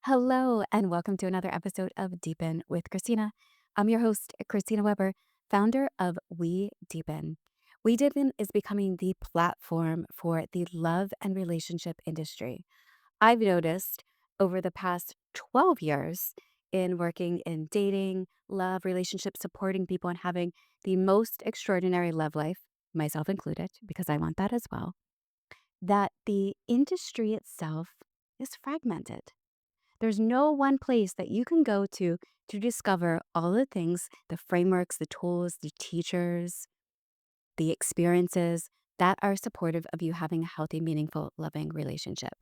Hello, and welcome to another episode of Deepen with Christina. I'm your host, Christina Weber, founder of WeDeepen. WeDeepen is becoming the platform for the love and relationship industry. I've noticed over the past 12 years in working in dating, love, relationships, supporting people, and having the most extraordinary love life, myself included, because I want that as well, that the industry itself is fragmented. There's no one place that you can go to discover all the things, the frameworks, the tools, the teachers, the experiences that are supportive of you having a healthy, meaningful, loving relationship.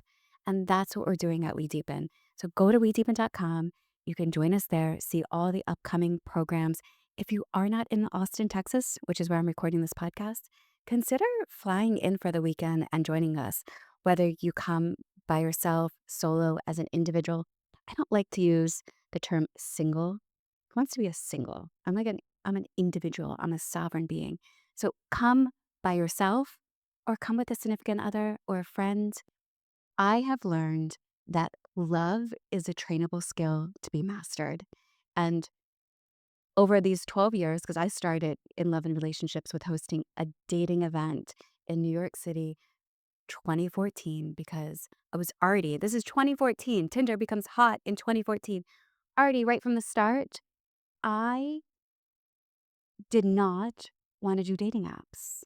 And that's what we're doing at WeDeepen. So go to WeDeepen.com. You can join us there, see all the upcoming programs. If you are not in Austin, Texas, which is where I'm recording this podcast, consider flying in for the weekend and joining us. Whether you come by yourself, solo, as an individual, I don't like to use the term single. Who wants to be a single? I'm an individual. I'm a sovereign being. So come by yourself or come with a significant other or a friend. I have learned that love is a trainable skill to be mastered. And over these 12 years, because I started in love and relationships with hosting a dating event in New York City 2014, because this is 2014. Tinder becomes hot in 2014. Already right from the start, I did not want to do dating apps.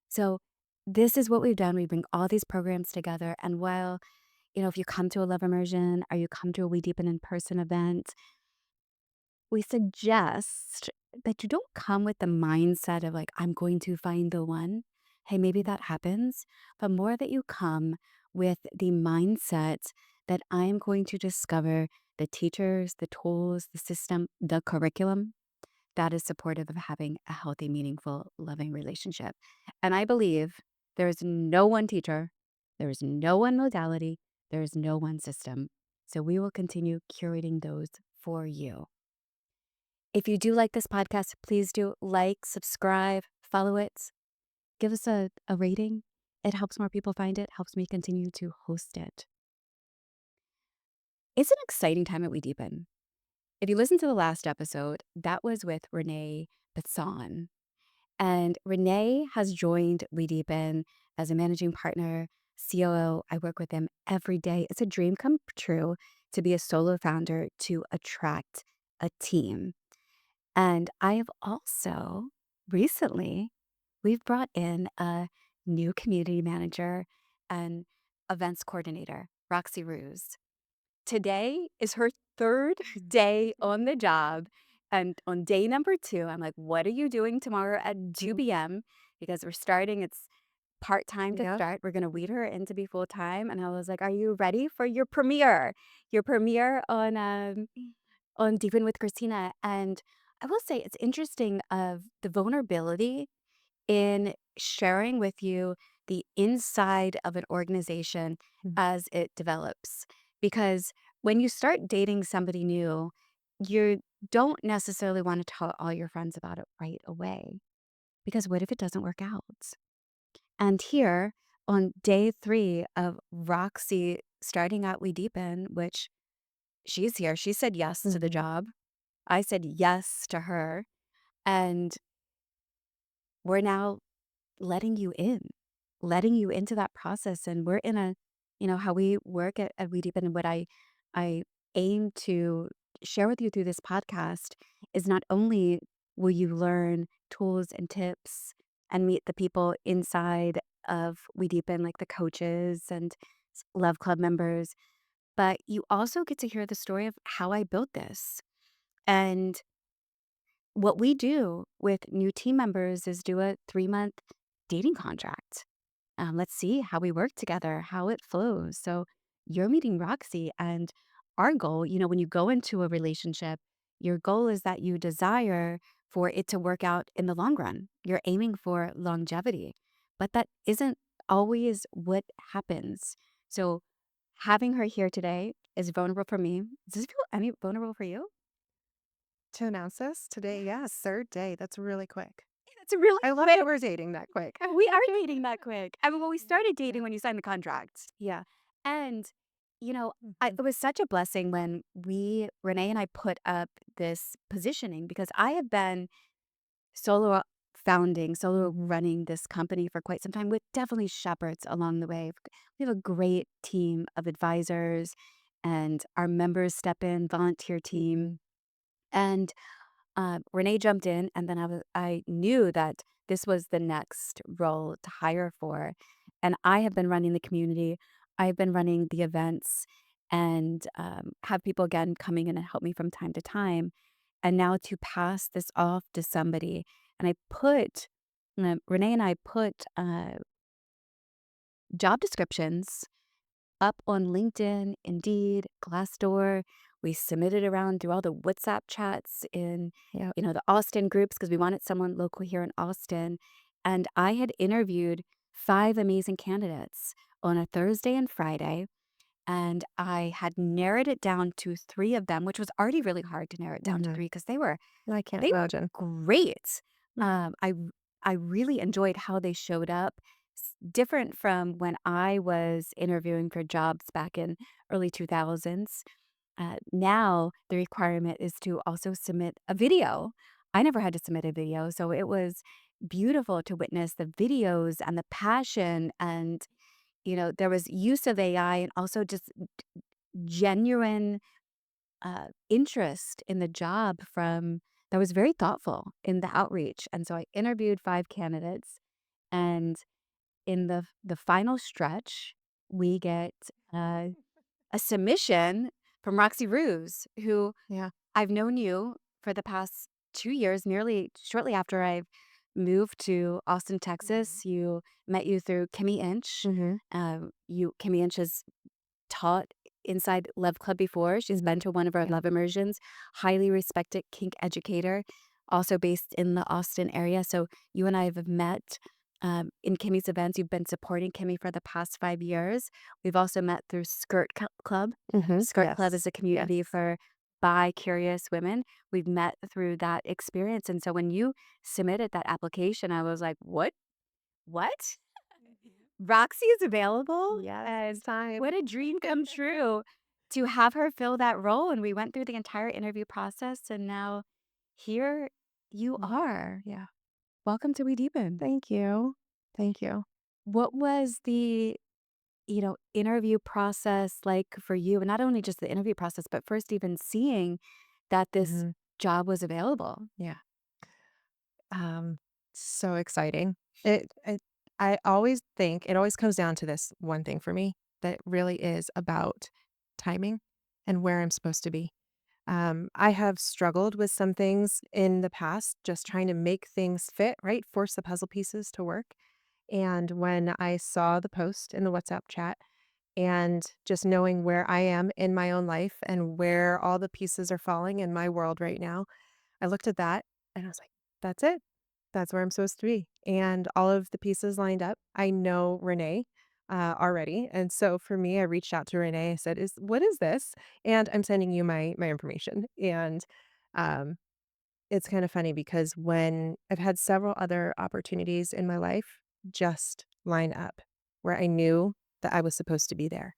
So this is what we've done. We bring all these programs together. And while, if you come to a love immersion or you come to a We Deepen in person event, we suggest that you don't come with the mindset of like, I'm going to find the one. Hey, maybe that happens, but more that you come with the mindset that I am going to discover the teachers, the tools, the system, the curriculum that is supportive of having a healthy, meaningful, loving relationship. And I believe there is no one teacher, there is no one modality, there is no one system. So we will continue curating those for you. If you do like this podcast, please do like, subscribe, follow it, give us a rating. It helps more people find it, helps me continue to host it. It's an exciting time at We Deepen. If you listen to the last episode, that was with Renee Batson. And Renee has joined WeDeepen as a managing partner, COO. I work with them every day. It's a dream come true to be a solo founder to attract a team. And I have also recently, we've brought in a new community manager and events coordinator, Roxy Ruse. Today is her third day on the job. And on day number 2, I'm like, what are you doing tomorrow at 2 p.m.? Because we're starting, it's part-time to Yep. start. We're going to weed her in to be full-time. And I was like, are you ready for your premiere? Your premiere on Deepen with Christina. And I will say it's interesting of the vulnerability in sharing with you the inside of an organization Mm. as it develops. Because when you start dating somebody new, you don't necessarily want to tell all your friends about it right away. Because what if it doesn't work out? And here on day 3 of Roxy starting out We Deepen, which she's here, she said yes to the Mhm. job. I said yes to her. And we're now letting you into that process. And we're in how we work at WeDeepen and what I aim to share with you through this podcast is not only will you learn tools and tips and meet the people inside of WeDeepen, like the coaches and Love Club members, but you also get to hear the story of how I built this. And what we do with new team members is do a 3-month dating contract. Let's see how we work together, how it flows. So you're meeting Roxy, and our goal, when you go into a relationship, your goal is that you desire for it to work out in the long run. You're aiming for longevity, but that isn't always what happens. So having her here today is vulnerable for me. Does it feel any vulnerable for you? To announce this today, yeah, 3rd day. That's really quick. It's really I love quick. that we're dating that quick. We are dating that quick. I mean, well, we started dating when you signed the contract. Yeah. And, Mhm. it was such a blessing when Renee and I put up this positioning because I have been solo solo running this company for quite some time with definitely shepherds along the way. We have a great team of advisors and our members step in, volunteer team. Mhm. And Renee jumped in, and then I knew that this was the next role to hire for. And I have been running the community. I've been running the events and have people again coming in and help me from time to time. And now to pass this off to somebody, and Renee and I put job descriptions up on LinkedIn, Indeed, Glassdoor. We submitted around through all the WhatsApp chats in, Yep. the Austin groups because we wanted someone local here in Austin. And I had interviewed 5 amazing candidates on a Thursday and Friday, and I had narrowed it down to 3 of them, which was already really hard to narrow it down to Mhm. 3 because I can't they were imagine. great. Mm. I really enjoyed how they showed up. Different from when I was interviewing for jobs back in early 2000s. Now the requirement is to also submit a video. I never had to submit a video, so it was beautiful to witness the videos and the passion and there was use of AI and also just genuine interest in the job from that was very thoughtful in the outreach. And so I interviewed 5 candidates, and in the final stretch, we get a submission from Roxy Ruse, who Yeah. I've known you for the past 2 years, nearly shortly after I've moved to Austin, Mhm. Texas. Met you through Kimmy Inch. Mhm. Kimmy Inch has taught inside Love Club before. She's been Mhm. to one of our Yeah. love immersions, highly respected kink educator, also based in the Austin area. So you and I have met in Kimmy's events. You've been supporting Kimmy for the past 5 years. We've also met through Club. Mhm. Skirt Club is Yes. a community Yes. for bi curious women. We've met through that experience. And so when you submitted that application, I was like, what? What? Mhm. Roxy is available, Yes, it's and time. what a dream come true to have her fill that role, and we went through the entire interview process, and now here you Yeah. are. Yeah. Welcome to WeDeepen. Thank you. Thank you. What was the, interview process like for you? And not only just the interview process, but first even seeing that this Mhm. job was available. Yeah. Um, so exciting. It I always think it always comes down to this one thing for me that really is about timing and where I'm supposed to be. I have struggled with some things in the past, just trying to make things fit, right? Force the puzzle pieces to work. And when I saw the post in the WhatsApp chat and just knowing where I am in my own life and where all the pieces are falling in my world right now, I looked at that and I was like, that's it. That's where I'm supposed to be. And all of the pieces lined up. I know Renee already. And so for me, I reached out to Renee. I said, what is this? And I'm sending you my information. And um, it's kind of funny because when I've had several other opportunities in my life just line up where I knew that I was supposed to be there.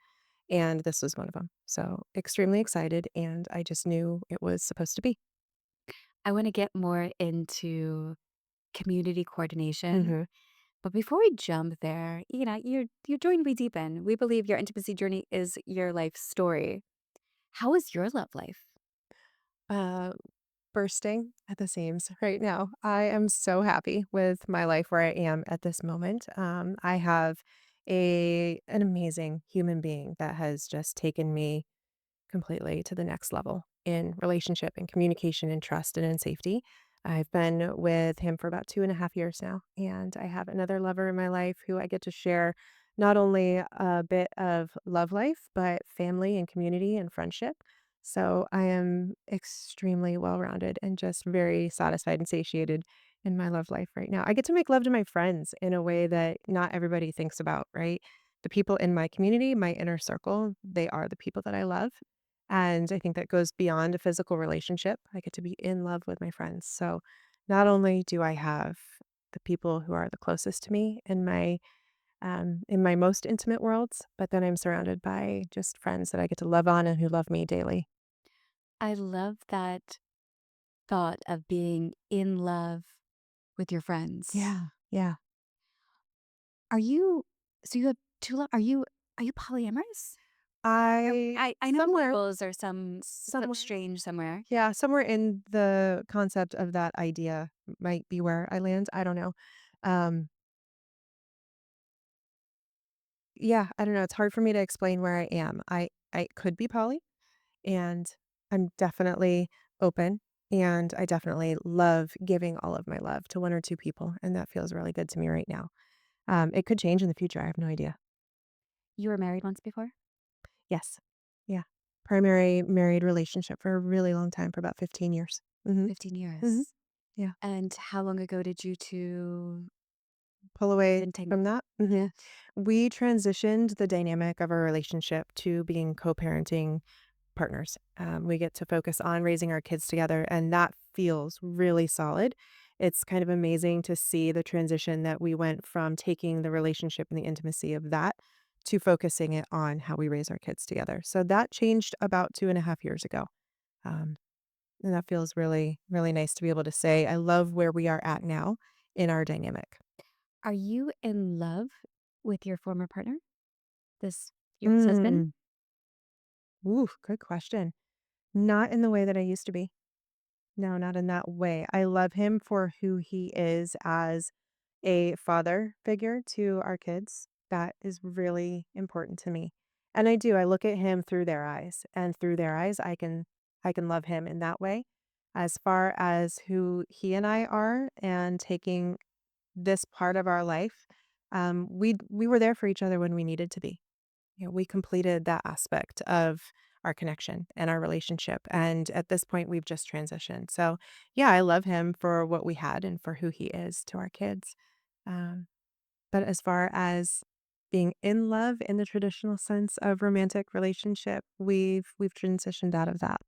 And this was one of them. So extremely excited. And I just knew it was supposed to be. I wanna get more into community coordination, Hmm. but before we jump there, you joined We Deepen. We believe your intimacy journey is your life story. How is your love life? Uh, Bursting at the seams right now. I am so happy with my life where I am at this moment. I have an amazing human being that has just taken me completely to the next level in relationship and communication and trust and in safety. I've been with him for about 2.5 years now, and I have another lover in my life who I get to share not only a bit of love life, but family and community and friendship. So I am extremely well rounded and just very satisfied and satiated in my love life right now. I get to make love to my friends in a way that not everybody thinks about, right? The people in my community, my inner circle, they are the people that I love. And I think that goes beyond a physical relationship. I get to be in love with my friends. So not only do I have the people who are the closest to me in my in my most intimate worlds, but then I'm surrounded by just friends that I get to love on and who love me daily. I love that thought of being in love with your friends. Yeah, yeah. Are you so you have 2 are you polyamorous? I I know somewhere labels are some somewhere strange somewhere. yeah, somewhere in the concept of that idea might be where I land, I don't know. Um, yeah, I don't know, it's hard for me to explain where I am. I could be poly, and I'm definitely open, and I definitely love giving all of my love to 1 or 2 people, and that feels really good to me right now. It could change in the future, I have no idea. You were married once before? Yes. Yeah. Primary married relationship for a really long time, for about 15 years. Mhm. 15 Mhm. years. Yeah. And how long ago did you 2 Pull away entangle? from that. Yeah. Mhm. We transitioned the dynamic of our relationship to being co-parenting partners. We get to focus on raising our kids together, and that feels really solid. It's kind of amazing to see the transition that we went from taking the relationship and the intimacy of that to focusing it on how we raise our kids together. So that changed about 2.5 years ago. Um, and that feels really, really nice to be able to say, I love where we are at now in our dynamic. Are you in love with your former partner? This your ex-husband? Mm. Ooh, good question. Not in the way that I used to be. No, not in that way. I love him for who he is as a father figure to our kids. That is really important to me. And I do. I look at him through their eyes, and through their eyes I can love him in that way. As far as who he and I are and taking this part of our life, we were there for each other when we needed to be. We completed that aspect of our connection and our relationship. And at this point, we've just transitioned. So, yeah, I love him for what we had and for who he is to our kids. Um, but as far as being in love in the traditional sense of romantic relationship, we've transitioned out of that.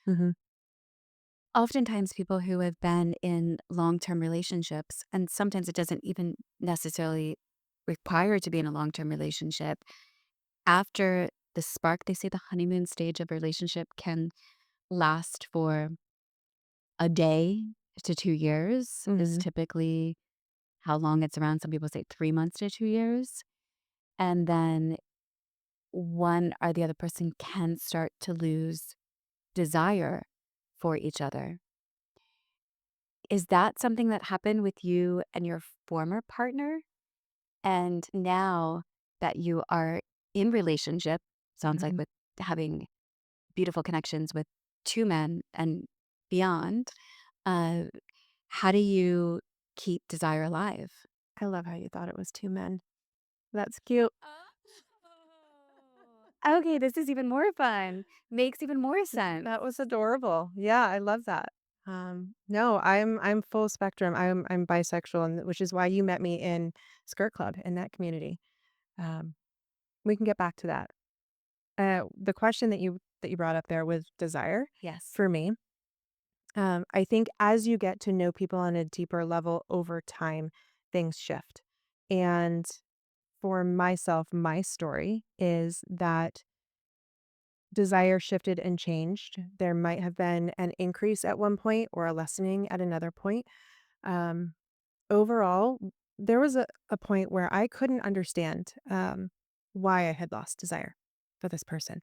Hmm. Oftentimes, people who have been in long-term relationships, and sometimes it doesn't even necessarily require to be in a long-term relationship, after the spark, they say the honeymoon stage of a relationship can last for a day to 2 years is Hmm. typically how long it's around. Some people say 3 months to 2 years. And then one or the other person can start to lose desire for each other. Is that something that happened with you and your former partner? And now that you are in relationship, sounds like Hmm. with having beautiful connections with 2 men and beyond, uh, how do you keep desire alive? I love how you thought it was two men. That's cute. Okay, this is even more fun. Makes even more That sense. was adorable. Yeah, I love that. No, I'm full spectrum. I'm bisexual, and which is why you met me in Skirt Club in that community. Um, we can get back to that. The question that you brought up there with desire Yes. for me, I think as you get to know people on a deeper level over time, things shift. And for myself, my story is that desire shifted and changed. There might have been an increase at one point or a lessening at another point. Um, Overall, there was a point where I couldn't understand why I had lost desire for this person.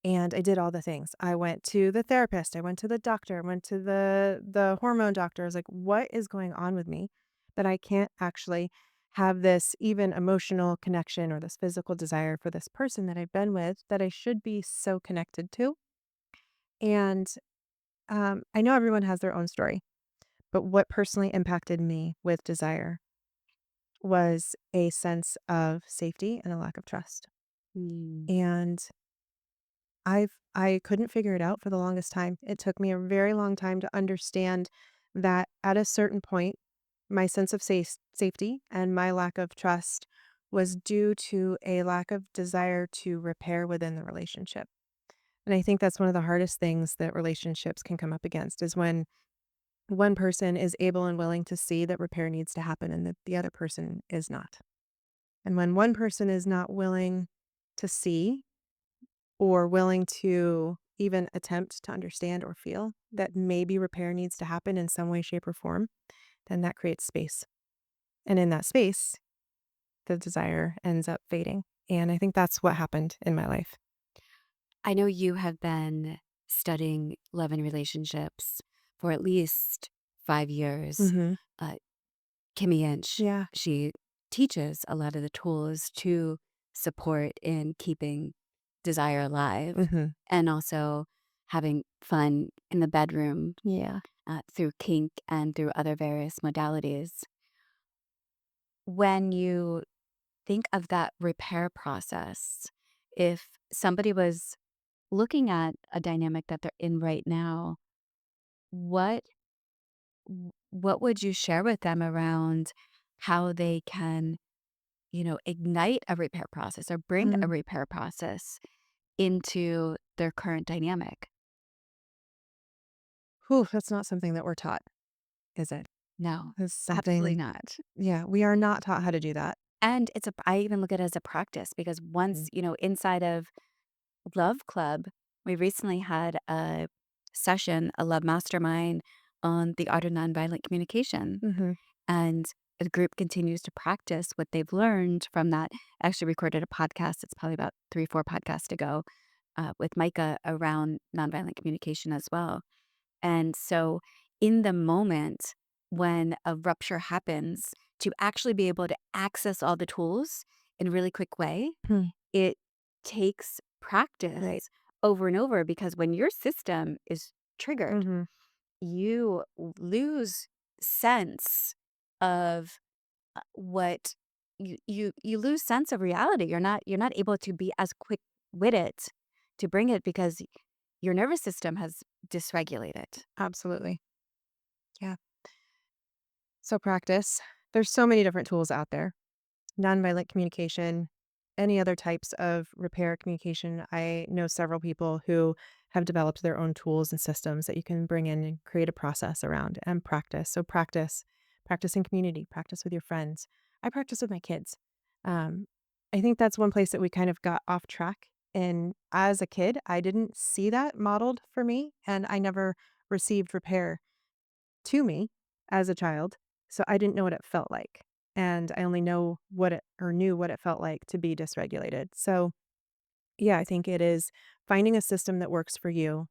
And I did all the things. I went to the therapist, I went to the doctor, I went to the hormone doctor. I was like, what is going on with me that I can't actually have this even emotional connection or this physical desire for this person that I've been with that I should be so connected to? And I know everyone has their own story, but what personally impacted me with desire was a sense of safety and a lack of trust. Mm. And I couldn't figure it out for the longest time. It took me a very long time to understand that at a certain point, my sense of safety and my lack of trust was due to a lack of desire to repair within the relationship. And I think that's one of the hardest things that relationships can come up against is when one person is able and willing to see that repair needs to happen and that the other person is not. And when one person is not willing to see or willing to even attempt to understand or feel that maybe repair needs to happen in some way, shape, or form, then that creates space. And in that space, the desire ends up fading. And I think that's what happened in my life. I know you have been studying love and relationships for at least 5 years. Mhm. Uh, Kimmy Inch, Yeah. she teaches a lot of the tools to support in keeping desire alive Mhm. and also having fun in the bedroom Yeah. through kink and through other various modalities. When you think of that repair process, if somebody was looking at a dynamic that they're in right now, what what would you share with them around how they can, ignite a repair process or bring a Mm. repair process into their current dynamic? Whew, that's not something that we're taught, is it? No, It's absolutely something, not. yeah, we are not taught how to do that. And I even look at it as a practice because once, Mm. inside of Love Club, we recently had a session, a love mastermind on the art of nonviolent communication. Mhm. And the group continues to practice what they've learned from that. I actually recorded a podcast, it's probably about 3, 4 podcasts ago, with Micah around nonviolent communication as well. And so, in the moment when a rupture happens, to actually be able to access all the tools in a really quick way, Hmm. it takes Right. practice over and over because when your system is triggered, Mhm. you lose sense of what you lose sense of reality. You're not able to be as quick witted to bring it because your nervous system has dysregulated. Absolutely. Yeah. So practice. There's so many different tools out there. Nonviolent communication, any other types of repair communication. I know several people who have developed their own tools and systems that you can bring in and create a process around and practice. So practice in community, practice with your friends. I practice with my kids. Um, I think that's one place that we kind of got off track. And as a kid, I didn't see that modeled for me, and I never received repair to me as a child, so I didn't know what it felt like, and I only know what it or knew what it felt like to be dysregulated. So, yeah, I think it is finding a system that works for you,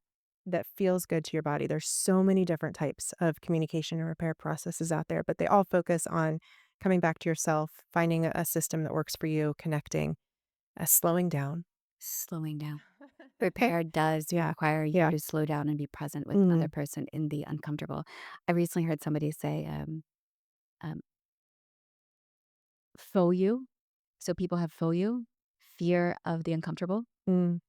that feels good to your body. There's so many different types of communication and repair processes out there, but they all focus on coming back to yourself, finding a system that works for you, connecting, slowing down. Slowing down. Repair does Yeah. require you Yeah. to slow down and be present with another Mhm. person in the uncomfortable. I recently heard somebody say, um, "Phobia." So people have phobia, fear of the uncomfortable, Mm.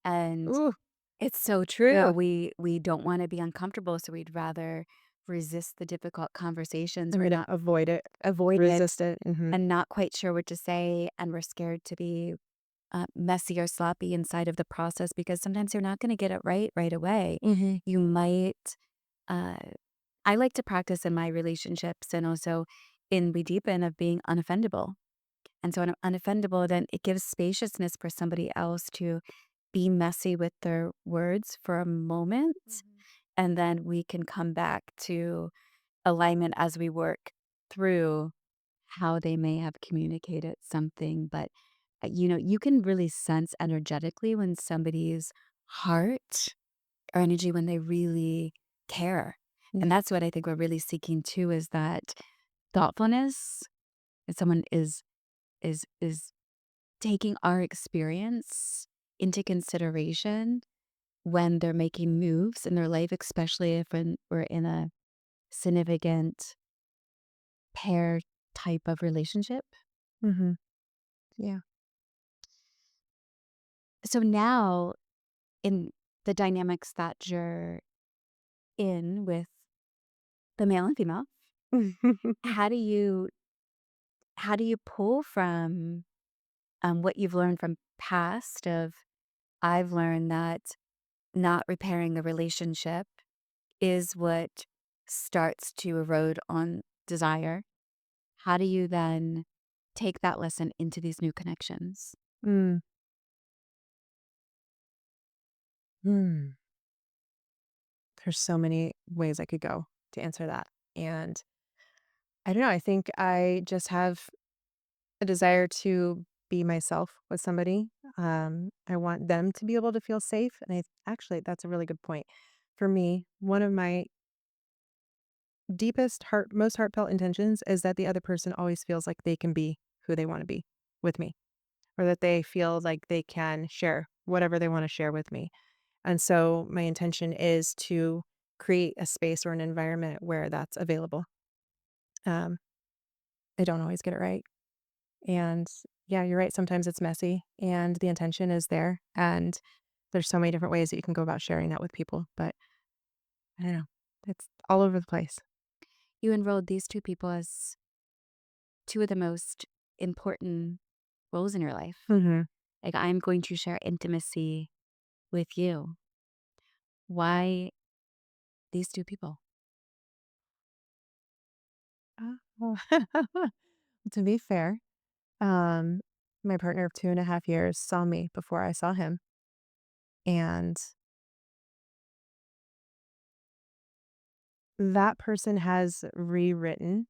and Ooh, it's so true. yeah. We don't wanna be uncomfortable, so we'd rather resist the difficult conversations. I'm We're gonna not avoid it, avoid it resist it. Mhm. and not quite sure what to say, and we're scared to be, messy or sloppy inside of the process because sometimes you're not gonna get it right away. Mhm. You might, uh I like to practice in my relationships and also in WeDeepen of being unoffendable. And so when I'm unoffendable, then it gives spaciousness for somebody else to be messy with their words for a moment, Mhm. and then we can come back to alignment as we work through how they may have communicated something. But, you can really sense energetically when somebody's heart or energy when they really care. And Yeah. that's what I think we're really seeking too is that thoughtfulness, that someone is taking our experience into consideration when they're making moves in their life, especially if when we're in a significant pair type of relationship. Mhm. Yeah. So now in the dynamics that you're in with the male and female, how do you pull from what you've learned from past of I've learned that not repairing the relationship is what starts to erode on desire. How do you then take that lesson into these new connections? Mm. Mm. There's so many ways I could go to answer that. And I don't know, I think I just have a desire to be myself with somebody. I want them to be able to feel safe. And actually, that's a really good point. For me, one of my most heartfelt intentions is that the other person always feels like they can be who they want to be with me, or that they feel like they can share whatever they want to share with me. And so my intention is to create a space or an environment where that's available. Um, I don't always get it right. And yeah, you're right. Sometimes it's messy and the intention is there. And there's so many different ways that you can go about sharing that with people. But I don't know. It's all over the place. You enrolled these two people as two of the most important roles in your life. Hmm. Like, I'm going to share intimacy with you. Why these two people? To be fair, um, my partner of 2.5 years saw me before I saw him. And that person has rewritten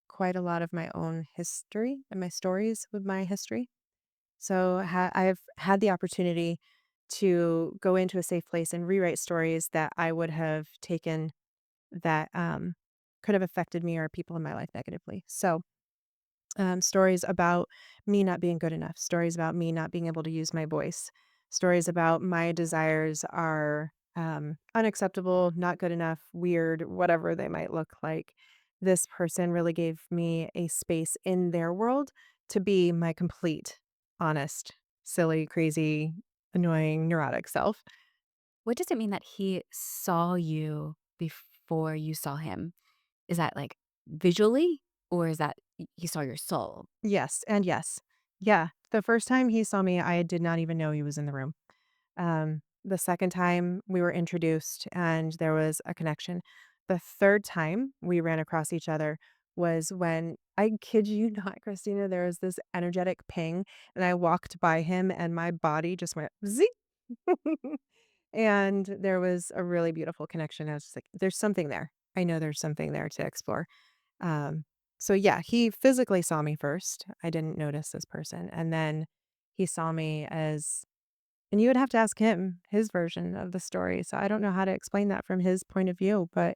quite a lot of my own history and my stories with my history. So I've had the opportunity to go into a safe place and rewrite stories that I would have taken that could have affected me or people in my life negatively. So stories about me not being good enough, stories about me not being able to use my voice, stories about my desires are unacceptable, not good enough, weird, whatever they might look like. This person really gave me a space in their world to be my complete, honest, silly, crazy, annoying, neurotic self. What does it mean that he saw you before you saw him? Is that like visually, or is that he saw your soul? Yes, and yes. Yeah. The first time he saw me, I did not even know he was in the room. The second time we were introduced and there was a connection. The third time we ran across each other was when I kid you not, Christina, there was this energetic ping and I walked by him and my body just went zing. And there was a really beautiful connection. I was just like, there's something there. I know there's something there to explore. Um, so yeah, he physically saw me first. I didn't notice this person. And then he saw me as and you would have to ask him his version of the story. So I don't know how to explain that from his point of view, but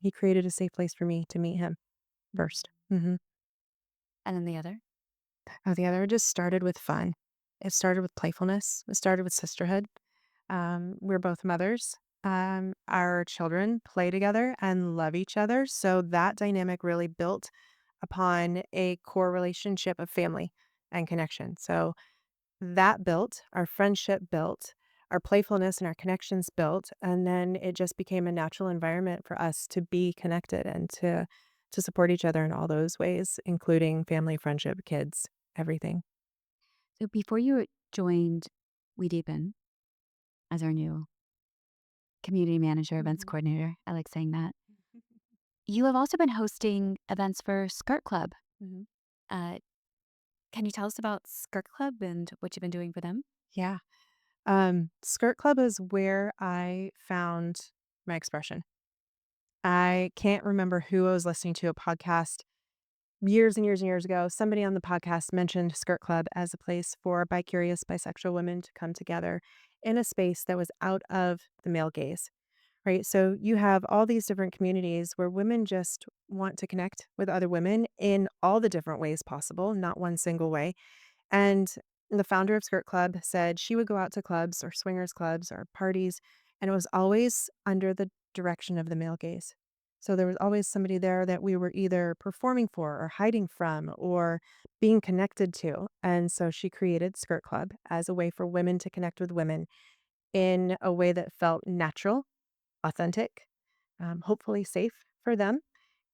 he created a safe place for me to meet him Mm. first. Hmm. And then the other? Oh, the other just started with fun. It started with playfulness. It started with sisterhood. We're both mothers. Our children play together and love each other. So that dynamic really built upon a core relationship of family and connection. So that built, our friendship built, our playfulness and our connections built, and then it just became a natural environment for us to be connected and to support each other in all those ways, including family, friendship, kids, everything. So before you joined WeDeepen as our new community manager, events Mhm. coordinator, I like saying that, you have also been hosting events for Skirt Club. Mhm. Uh, can you tell us about Skirt Club and what you've been doing for them? Yeah. Skirt Club is where I found my expression. I can't remember who I was listening to a podcast years and years and years ago. Somebody on the podcast mentioned Skirt Club as a place for bi-curious, bisexual women to come together in a space that was out of the male gaze, right? So you have all these different communities where women just want to connect with other women in all the different ways possible, not one single way. And the founder of Skirt Club said she would go out to clubs or swingers clubs or parties, and it was always under the direction of the male gaze. So there was always somebody there that we were either performing for or hiding from or being connected to. And so she created Skirt Club as a way for women to connect with women in a way that felt natural, authentic, hopefully safe for them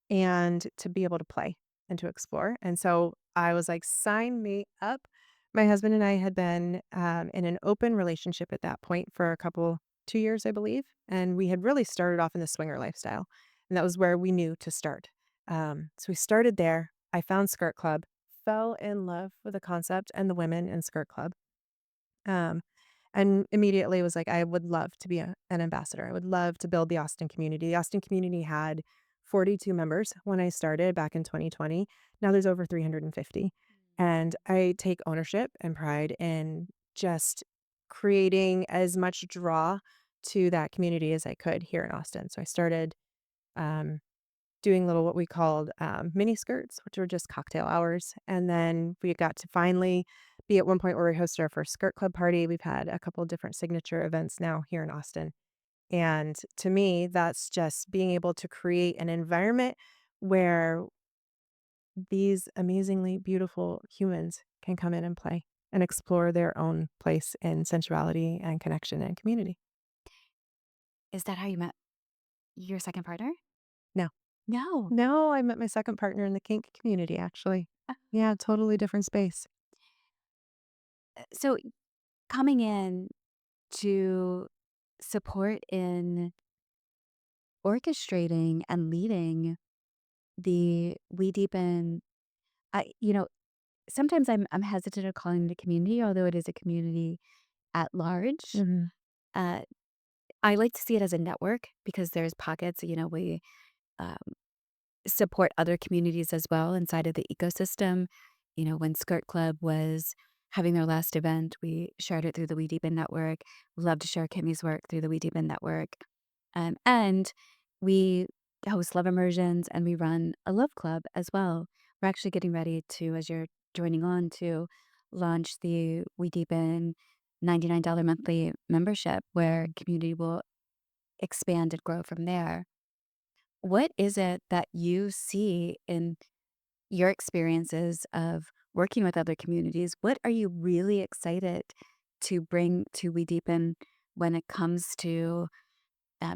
and to be able to play and to explore. And so I was like, sign me up. My husband and I had been in an open relationship at that point for 2 years, I believe. And we had really started off in the swinger lifestyle. And that was where we knew to start. So we started there. I found Skirt Club, fell in love with the concept and the women in Skirt Club. Um, and immediately was like, I would love to be an ambassador. I would love to build the Austin community. The Austin community had 42 members when I started back in 2020. Now there's over 350. And I take ownership and pride in just creating as much draw to that community as I could here in Austin. So I started um, doing little what we called, mini skirts, which were just cocktail hours, and then we got to finally be at one point where we hosted our first skirt club party. We've had a couple different signature events now here in Austin, and to me, that's just being able to create an environment where these amazingly beautiful humans can come in and play and explore their own place in sensuality and connection and community. Is that how you met your second partner? No. No. No, I met my second partner in the kink community, actually. Yeah, totally different space. So coming in to support in orchestrating and leading the WeDeepen, sometimes I'm hesitant of calling it a community, although it is a community at large. Mhm. Uh, I like to see it as a network because there's pockets, we um, support other communities as well inside of the ecosystem. When Skirt Club was having their last event, we shared it through the We Deepen network. Love to share Kimmy's work through the We Deepen network. And we host love immersions and we run a love club as well. We're actually getting ready to, as you're joining on, to launch the We Deepen $99 monthly membership where community will expand and grow from there. What is it that you see in your experiences of working with other communities? What are you really excited to bring to We Deepen when it comes to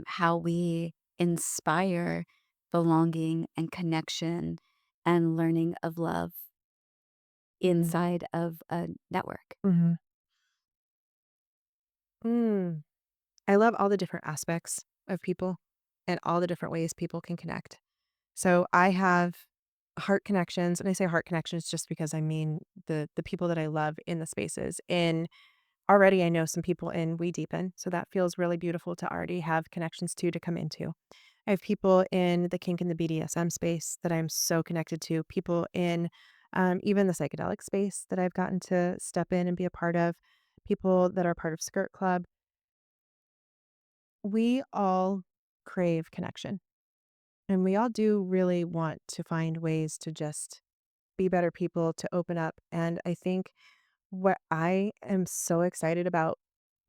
how we inspire belonging and connection and learning of love Mhm. inside of a network? Mhm. Mm. I love all the different aspects of people and all the different ways people can connect. So I have heart connections, and I say heart connections just because I mean the people that I love in the spaces. And already I know some people in We Deepen, so that feels really beautiful to already have connections to come into. I have people in the kink and the BDSM space that I'm so connected to, people in even the psychedelic space that I've gotten to step in and be a part of, people that are part of Skirt Club. We all crave connection, and we all do really want to find ways to just be better people, to open up. And I think what I am so excited about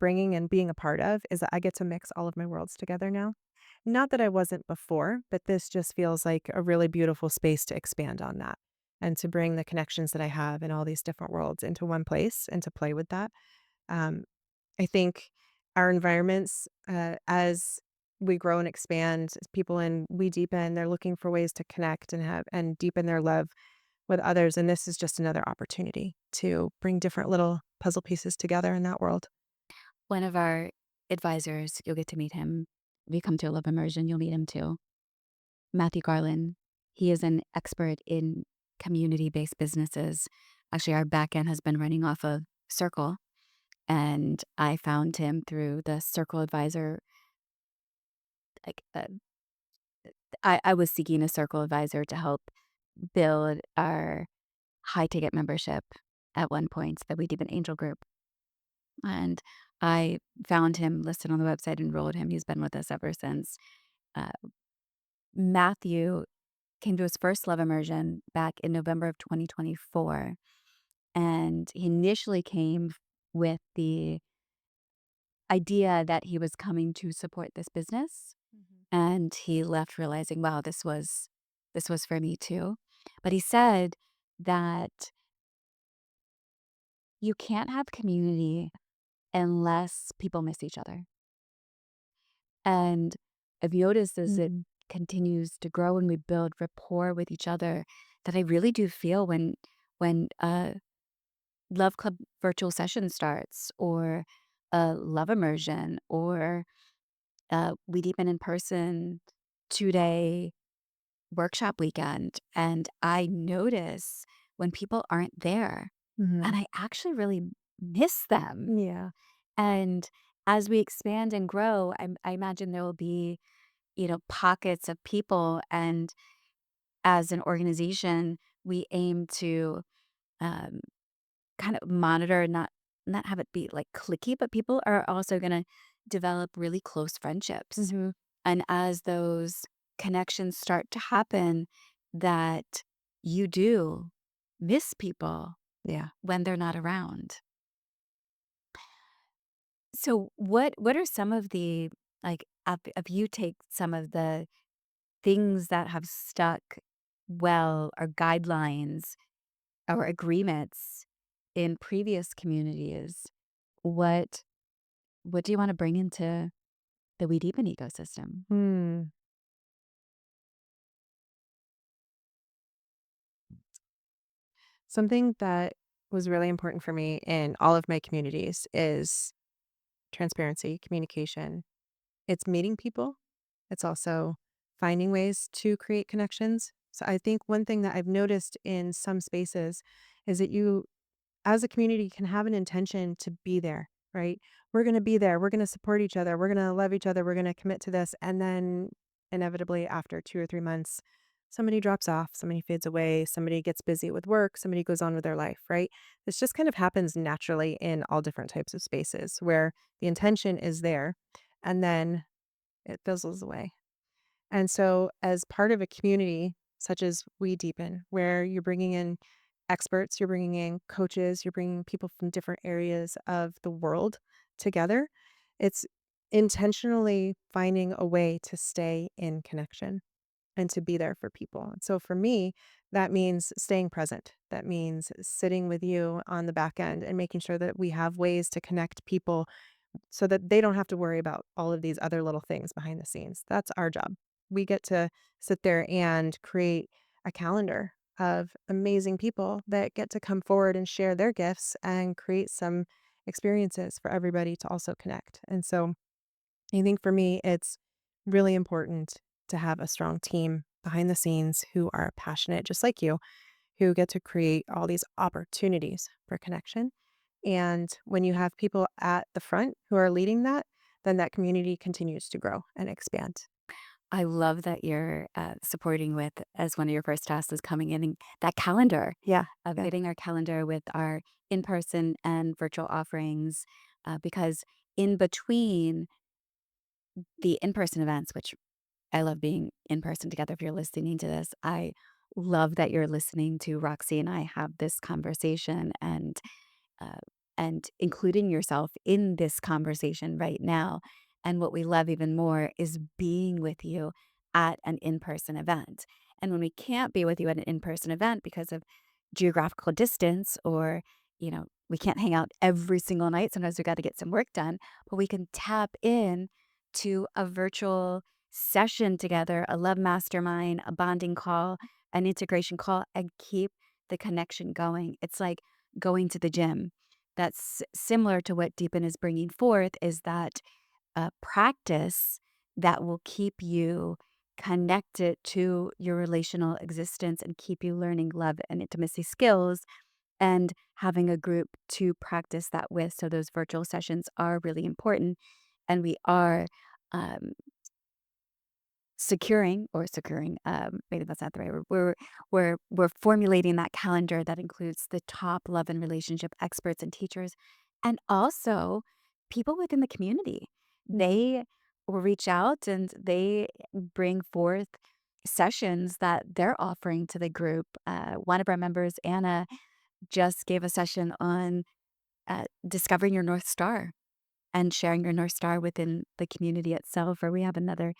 bringing and being a part of is that I get to mix all of my worlds together now. Not that I wasn't before, but this just feels like a really beautiful space to expand on that and to bring the connections that I have in all these different worlds into one place and to play with that. Um, I think our environments, as we grow and expand, as people in We Deepen, they're looking for ways to connect and have and deepen their love with others. And this is just another opportunity to bring different little puzzle pieces together in that world. One of our advisors, you'll get to meet him. If you come to a love immersion, you'll meet him too. Matthew Garland. He is an expert in community-based businesses. Actually, our back end has been running off of Circle, and I found him through the Circle advisor. Like, I was seeking a Circle advisor to help build our high ticket membership at one point that we did an angel group. And I found him listed on the website, enrolled him. He's been with us ever since. Uh, Matthew came to his first love immersion back in November of 2024. And he initially came with the idea that he was coming to support this business. Mhm. And he left realizing, wow, this was for me too. But he said that you can't have community unless people miss each other. And I've noticed as it Mhm. continues to grow and we build rapport with each other, that I really do feel when love club virtual session starts or a love immersion or we deepen in person 2-day workshop weekend. And I notice when people aren't there. And Mhm. I actually really miss them. Yeah. And as we expand and grow, I imagine there will be, pockets of people. And as an organization, we aim to um, kind of monitor, not have it be like clicky, but people are also going to develop really close friendships. Mhm. And as those connections start to happen, that you do miss people Yeah. when they're not around. So what are some of the, like, if you take some of the things that have stuck well, or guidelines or agreements in previous communities, what what do you wanna bring into the WeDeepen ecosystem? Hmm. Something that was really important for me in all of my communities is transparency, communication. It's meeting people. It's also finding ways to create connections. So I think one thing that I've noticed in some spaces is that you, as a community, can have an intention to be there, right? We're going to be there. We're going to support each other. We're going to love each other. We're going to commit to this. And then inevitably, after 2 or 3 months, somebody drops off, somebody fades away, somebody gets busy with work, somebody goes on with their life, right? This just kind of happens naturally in all different types of spaces where the intention is there and then it fizzles away. And so, as part of a community such as We Deepen, where you're bringing in experts, you're bringing in coaches, you're bringing people from different areas of the world together, it's intentionally finding a way to stay in connection and to be there for people. And so, for me, that means staying present. That means sitting with you on the back end and making sure that we have ways to connect people so that they don't have to worry about all of these other little things behind the scenes. That's our job. We get to sit there and create a calendar of amazing people that get to come forward and share their gifts and create some experiences for everybody to also connect. And so I think for me, it's really important to have a strong team behind the scenes who are passionate, just like you, who get to create all these opportunities for connection. And when you have people at the front who are leading that, then that community continues to grow and expand. I love that you're, supporting with, as one of your first tasks is coming in, and that calendar, Yeah. of Yeah. getting our calendar with our in-person and virtual offerings, because in between the in-person events, which I love being in person together. If you're listening to this, I love that you're listening to Roxy and I have this conversation, uh, and including yourself in this conversation right now. And what we love even more is being with you at an in person event. And when we can't be with you at an in person event because of geographical distance, or, we can't hang out every single night. Sometimes we got to get some work done, but we can tap in to a virtual session together, a love mastermind, a bonding call, an integration call, and keep the connection going. It's like going to the gym. That's similar to what Deepen is bringing forth, is that practice that will keep you connected to your relational existence and keep you learning love and intimacy skills, and having a group to practice that with. So those virtual sessions are really important. And we are um, securing, maybe that's not the right word. We're formulating that calendar that includes the top love and relationship experts and teachers, and also people within the community. Mhm. They will reach out and they bring forth sessions that they're offering to the group. One of our members, Anna, just gave a session on discovering your North Star and sharing your North Star within the community itself. Or we have another,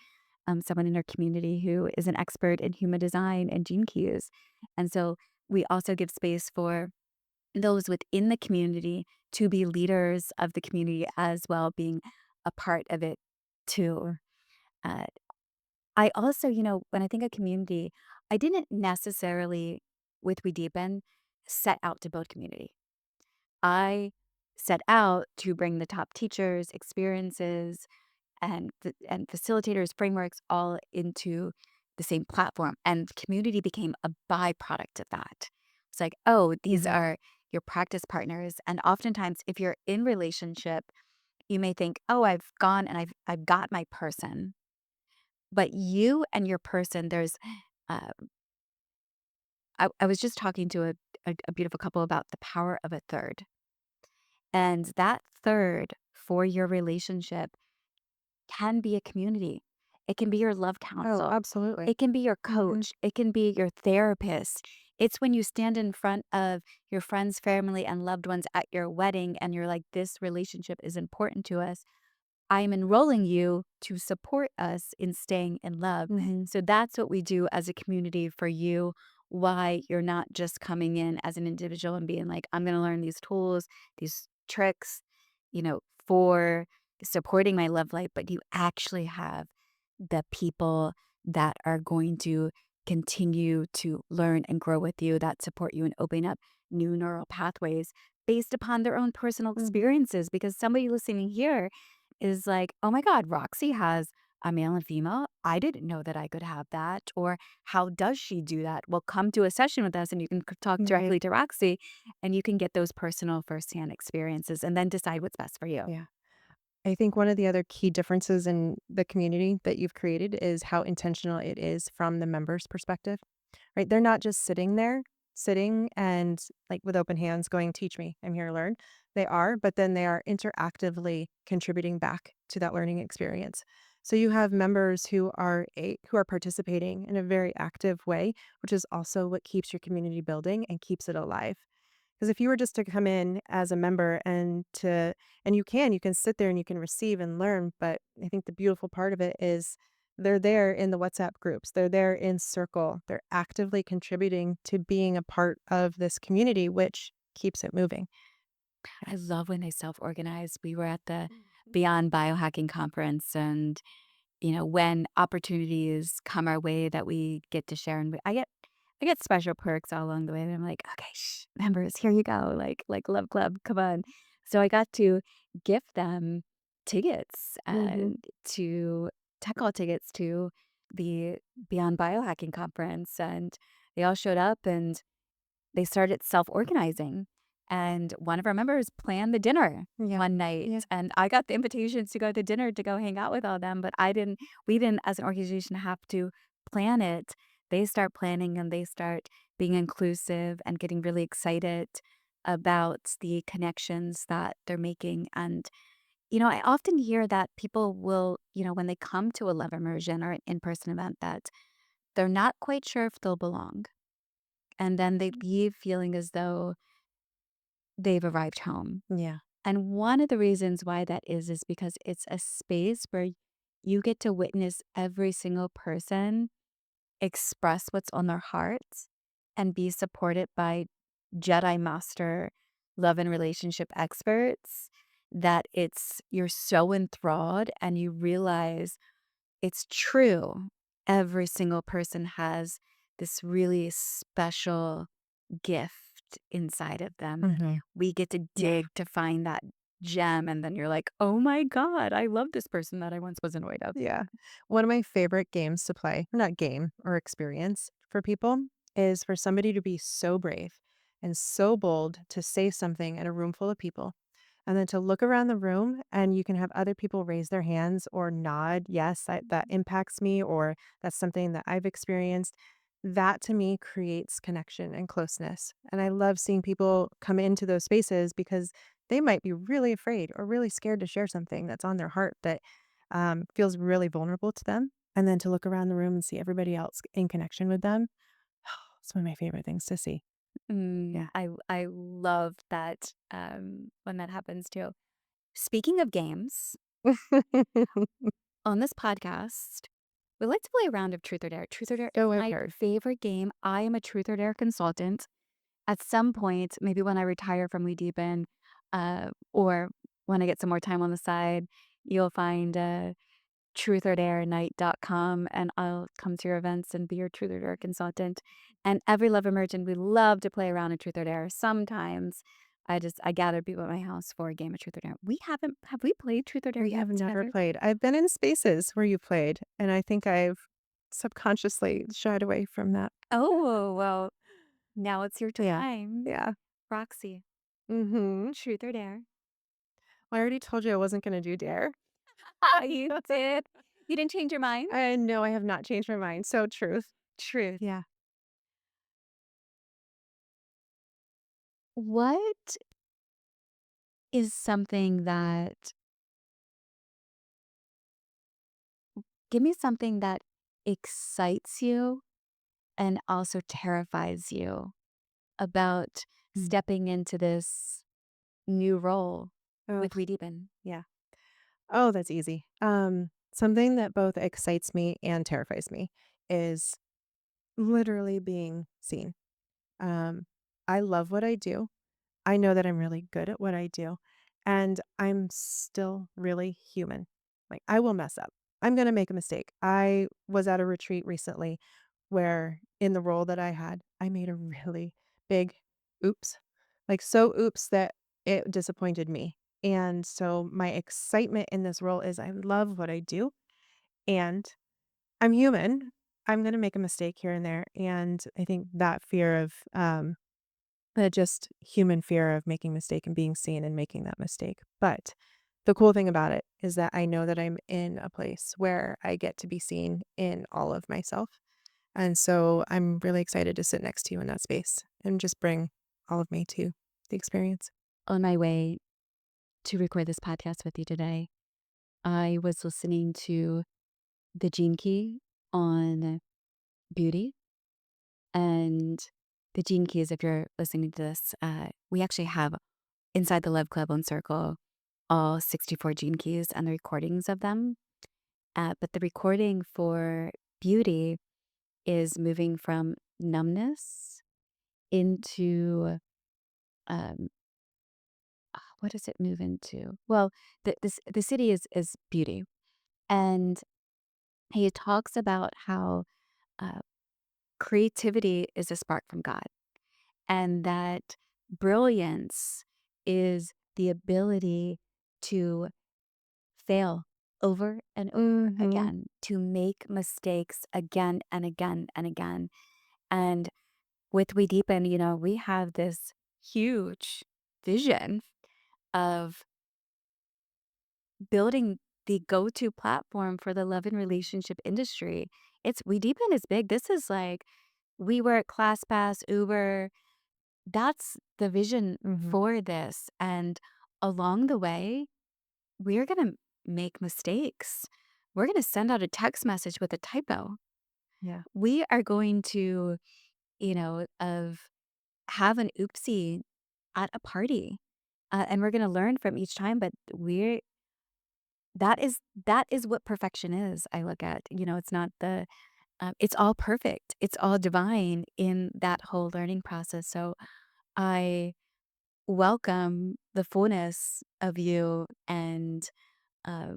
someone in our community who is an expert in human design and gene keys. And so we also give space for those within the community to be leaders of the community as well, being a part of it too. Uh, I also, when I think of community, I didn't necessarily, with We Deepen, set out to build community. I set out to bring the top teachers, experiences, and facilitators, frameworks all into the same platform, and community became a byproduct of that. like, oh, these Mhm. are your practice partners. And oftentimes, if you're in relationship, you may think, oh, I've gone and I've got my person. But you and your person, uh, I was just talking to a beautiful couple about the power of a third. And that third for your relationship can be a community. It can be your love Oh, counsel. absolutely. It can be your Mhm. coach. It can be your therapist. It's when you stand in front of your friends, family, and loved ones at your wedding and you're like, this relationship is important to us. I'm enrolling you to support us in staying in love. Mhm. So that's what we do as a community for you. Why you're not just coming in as an individual and being like, I'm going to learn these tools, these tricks, for supporting my love life, but you actually have the people that are going to continue to learn and grow with you, that support you and open up new neural pathways based upon their own personal Mhm. experiences. Because somebody listening here is like, oh my God, Roxy has a male and female. I didn't know that I could have that. Or how does she do that? Well, come to a session with us and you can talk Right. directly to Roxy and you can get those personal firsthand experiences and then decide what's best for you. Yeah. I think one of the other key differences in the community that you've created is how intentional it is from the members' perspective, right? They're not just sitting and like with open hands going, teach me, I'm here to learn. They are, but then they are interactively contributing back to that learning experience. So you have members who are participating in a very active way, which is also what keeps your community building and keeps it alive. Because if you were just to come in as a member and you can sit there and you can receive and learn, but I think the beautiful part of it is they're there in the WhatsApp groups. They're there in circle. They're actively contributing to being a part of this community, which keeps it moving. I love when they self organize. We were at the Beyond Biohacking Conference, and when opportunities come our way that we get to share, and I get special perks all along the way. And I'm like, okay, members, here you go, like Love Club, come on. So I got to gift them tickets Mhm. and to tech all tickets to the Beyond Biohacking Conference, and they all showed up and they started self-organizing, and one of our members planned the dinner Yeah. one night, Yeah. and I got the invitations to go to dinner to go hang out with all them, but I didn't we didn't as an organization have to plan it. They start planning and they start being inclusive and getting really excited about the connections that they're making, and, I often hear that people will, when they come to a love immersion or an in-person event, that they're not quite sure if they'll belong, and then they leave feeling as though they've arrived home. Yeah. And one of the reasons why that is because it's a space where you get to witness every single person express what's on their hearts and be supported by Jedi Master love and relationship experts, that you're so enthralled and you realize it's true. Every single person has this really special gift inside of them. Mhm. We get to Yeah. dig to find that gem, and then you're like, "Oh my god, I love this person that I once was annoyed of." Yeah. One of my favorite games to play, not game or experience for people, is for somebody to be so brave and so bold to say something in a room full of people. And then to look around the room and you can have other people raise their hands or nod, yes, that impacts me, or that's something that I've experienced. That to me creates connection and closeness. And I love seeing people come into those spaces because they might be really afraid or really scared to share something that's on their heart that feels really vulnerable to them. And then to look around the room and see everybody else in connection with them, it's one of my favorite things to see. Yeah. I love that, when that happens too. Speaking of games, on this podcast, we like to play a round of Truth or Dare. Truth or Dare is Oh, I've my heard. favorite game. I am a Truth or Dare consultant. At some point, maybe when I retire from WeDeepen, or when I get some more time on the side, you'll find, trutherdarenight.com, and I'll come to your events and be your Truth or Dare consultant. And every Love Emergent, we love to play around in Truth or Dare. Sometimes I gather people at my house for a game of Truth or Dare. We haven't have we played Truth or Dare We yet have never together? played. I've been in spaces where you played, and I think I've subconsciously shied away from that. Oh, well. Now it's your Yeah. time. Yeah. Roxy, Mhm. truth or dare? Well, I already told you I wasn't gonna do dare. You did. You didn't change your mind? I know I have not changed my mind, so truth. Truth. Yeah. What is something that give me something that excites you and also terrifies you about Mm. stepping into this new role Oh, with WeDeepen? yeah. Oh, that's easy. Something that both excites me and terrifies me is literally being seen. Um, I love what I do. I know that I'm really good at what I do, and I'm still really human. Like, I will mess up. I'm gonna make a mistake. I was at a retreat recently where in the role that I had, I made a really big oops. Like, so oops that it disappointed me. And so my excitement in this role is I love what I do, and I'm human. I'm gonna make a mistake here and there, and I think that fear of, just human fear of making a mistake and being seen and making that mistake. But the cool thing about it is that I know that I'm in a place where I get to be seen in all of myself. And so I'm really excited to sit next to you in that space and just bring all of me to the experience. On my way to record this podcast with you today, I was listening to the Gene Key on beauty. And the Gene Keys, if you're listening to this, we actually have inside the Love Club on Circle all 64 Gene Keys and the recordings of them. But the recording for beauty is moving from numbness into um, what does it move into? Well, the city is beauty, and he talks about how uh, creativity is a spark from God, and that brilliance is the ability to fail over and over Mhm. again, to make mistakes again and again and again. And with We Deepen, we have this huge vision of building the go-to platform for the love and relationship industry. It's We Deepen is big. This is like WeWork, ClassPass, Uber. That's the vision Mhm. for this. And along the way, we're going to make mistakes. We're going to send out a text message with a typo. Yeah. We are going to, of have an oopsie at a party. And we're going to learn from each time, but that is what perfection is. I look at, it's not it's all perfect. It's all divine in that whole learning process. So I welcome the fullness of you, uh,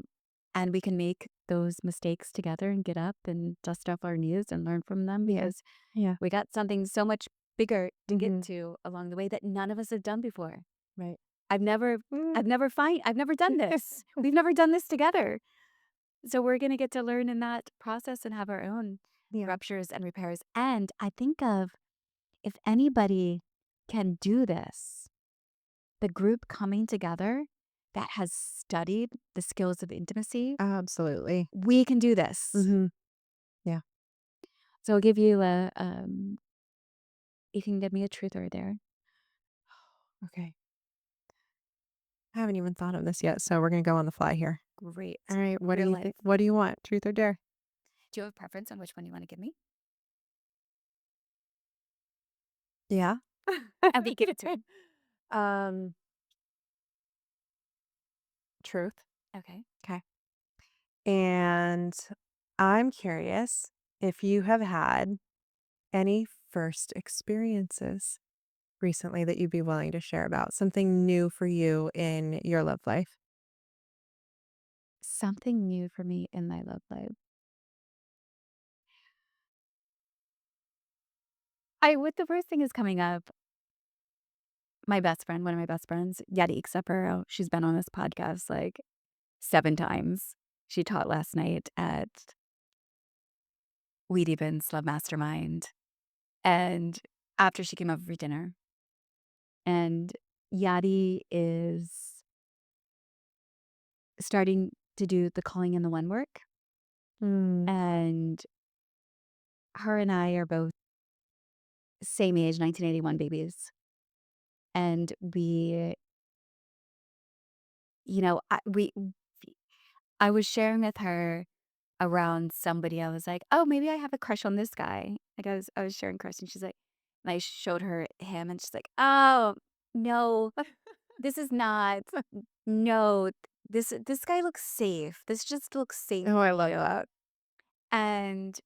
and we can make those mistakes together and get up and dust off our knees and learn from them Yeah. because Yeah. we got something so much bigger to get Mhm. to along the way that none of us have done before. Right. I've never Mm. I've never done this. We've never done this together. So we're gonna get to learn in that process and have our own Yeah. ruptures and repairs. And I think of if anybody can do this, the group coming together that has studied the skills of intimacy, Absolutely. we can do this. Mhm. Yeah. So I'll give you you can give me a truth or a dare. Okay. I haven't even thought of this yet, so we're gonna go on the fly here. All Great. right. What do Real you life. think? What do you want? Truth or dare? Do you have a preference on which one you want to give me? Yeah. Abby, give it to me. um, truth. Okay. Okay. And I'm curious if you have had any first experiences recently that you'd be willing to share about, something new for you in your love life. Something new for me in my love life. What the first thing is coming up, my best friend, one of my best friends, Yadi Sapero, she's been on this podcast like 7 times. She taught last night at WeDeepen's Love Mastermind. And after she came over for dinner. And Yadi is starting to do the calling in the one work. Mm. And her and I are both same age, 1981 babies. And I was sharing with her around somebody. I was like, "Oh, maybe I have a crush on this guy." Like I was sharing crush, and she's like, and I showed her him, and she's like, "Oh no, this is not. No, this guy looks safe. This just looks safe Oh, for I love you." that. And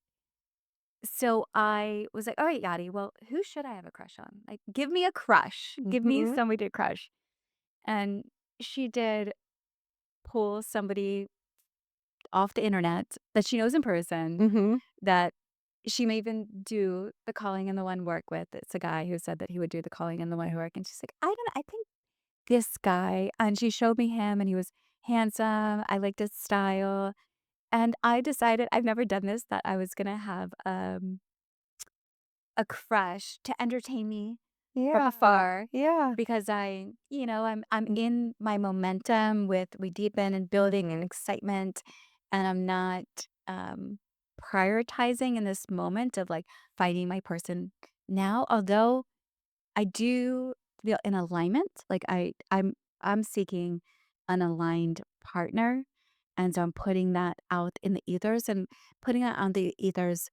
so I was like, "All right, Yadi, well, who should I have a crush on? Like, give me a crush. Give me Mhm. somebody to crush." And she did pull somebody off the internet that she knows in person Mhm. that she may even do the calling and the one work with. It's a guy who said that he would do the calling and the one work. And she's like, I think this guy. And she showed me him and he was handsome. I liked his style. And I decided, I've never done this, that I was going to have a crush to entertain me from Yeah. afar Yeah. because I'm in my momentum with WeDeepen and building and excitement, and I'm not prioritizing in this moment of like finding my person now. Although I do feel in alignment, like I'm seeking an aligned partner, and so I'm putting that out in the ethers and putting it on the ethers.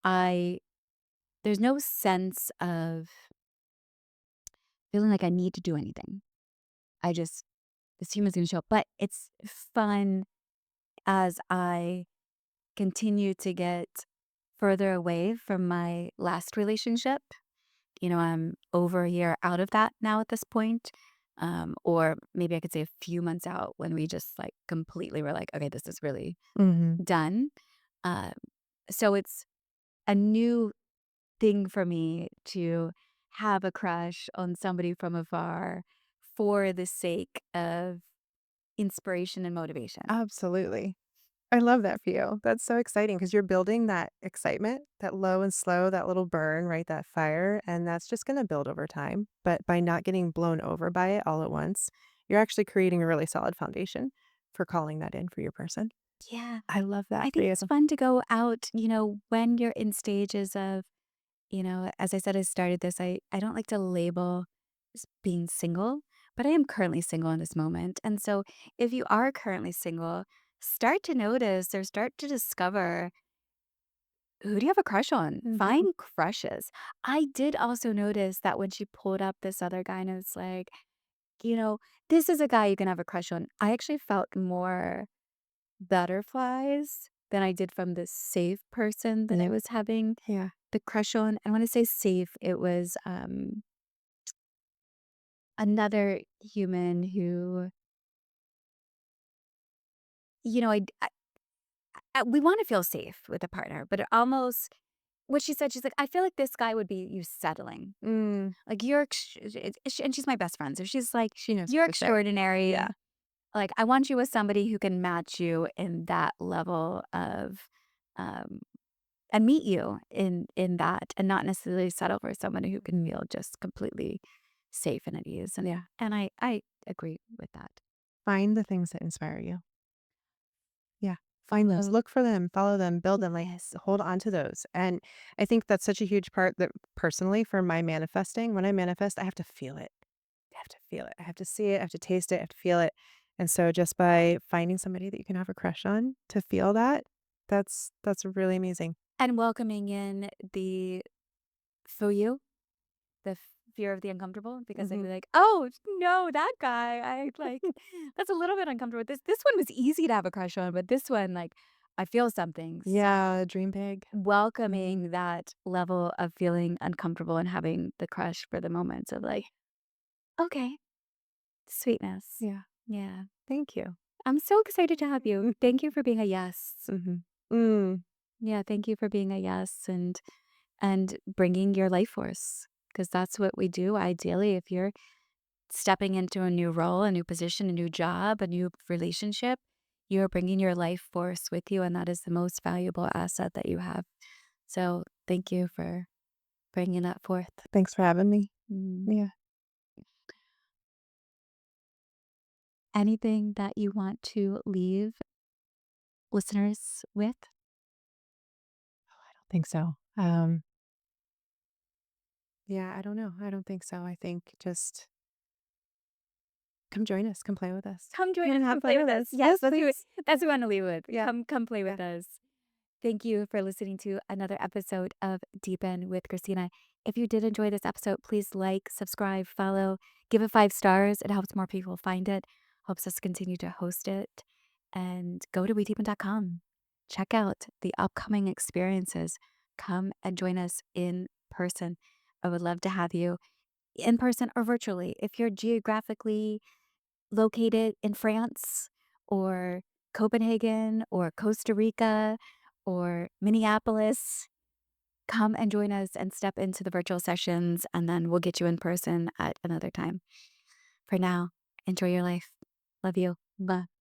I There's no sense of feeling like I need to do anything. I just This human's gonna show up. But it's fun as I continue to get further away from my last relationship. I'm over a year out of that now at this point. Or maybe I could say a few months out when we just like completely were like, okay, this is really Mhm. done. Um, so it's a new thing for me to have a crush on somebody from afar for the sake of inspiration and motivation. Absolutely. I love that for you. That's so exciting because 'cause you're building that excitement, that low and slow, that little burn, right? That fire, and that's just gonna build over time. But by not getting blown over by it all at once, you're actually creating a really solid foundation for calling that in for your person. Yeah. I love that I for think you. it's fun to go out, when you're in stages of, as I said, I started this, I don't like to label being single, but I am currently single in this moment. And so if you are currently single, start to notice or start to discover, who do you have a crush on? Mhm. Find crushes. I did also notice that when she pulled up this other guy and it's like, you know, this is a guy you can have a crush on. I actually felt more butterflies than I did from the safe person that I Yeah. was having Yeah. the crush on. And when I say safe, it was another human who, you know, we want to feel safe with a partner, but it almost, what she said, she's like, I feel like this guy would be you settling. Mm. Like and she's my best friend. So she's like, She knows you're what to say. Yeah. extraordinary. Like, I want you with somebody who can match you in that level of, um, and meet you in that, and not necessarily settle for someone who can Mhm. feel just completely safe and at ease. And Yeah. and I agree with that. Find the things that inspire you. Yeah. Find those. Follow. Look for them, follow them, build them, like, Yes. hold on to those, and I think that's such a huge part that personally for my manifesting, when I manifest, I have to feel it. I have to feel it. I have to see it, I have to taste it, I have to feel it, and so just by finding somebody that you can have a crush on to feel that, that's really amazing. And welcoming in the for you, the fear of the uncomfortable, because I'd be Mhm. like, "Oh, no, that guy, I like that's a little bit uncomfortable. This one was easy to have a crush on, but this one, like, I feel something." So, Yeah, dream big. Mhm. welcoming that level of feeling uncomfortable and having the crush for the moments of like, "Okay, sweetness." Yeah. Yeah. Thank you. I'm so excited to have you. Thank you for being a yes. Mhm. Mm. Yeah, thank you for being a yes and bringing your life force, because that's what we do ideally. If you're stepping into a new role, a new position, a new job, a new relationship, you're bringing your life force with you, and that is the most valuable asset that you have. So, thank you for bringing that forth. Thanks for having me. Mm. Yeah. Anything that you want to leave listeners with? Think so. Yeah, I don't know. I don't think so. I think just come join us, come play with us. Come join us, And have come play fun with with us. us. Yes, Yes, please. that's what we wanna leave with. Yeah. Come play Yeah. with us. Thank you for listening to another episode of Deepen with Christina. If you did enjoy this episode, please like, subscribe, follow, give it 5 stars. It helps more people find it, helps us continue to host it. And go to WeDeepen.com. Check out the upcoming experiences. Come and join us in person. I would love to have you in person or virtually. If you're geographically located in France or Copenhagen or Costa Rica or Minneapolis, come and join us and step into the virtual sessions, and then we'll get you in person at another time. For now, enjoy your life. Love you. Bye.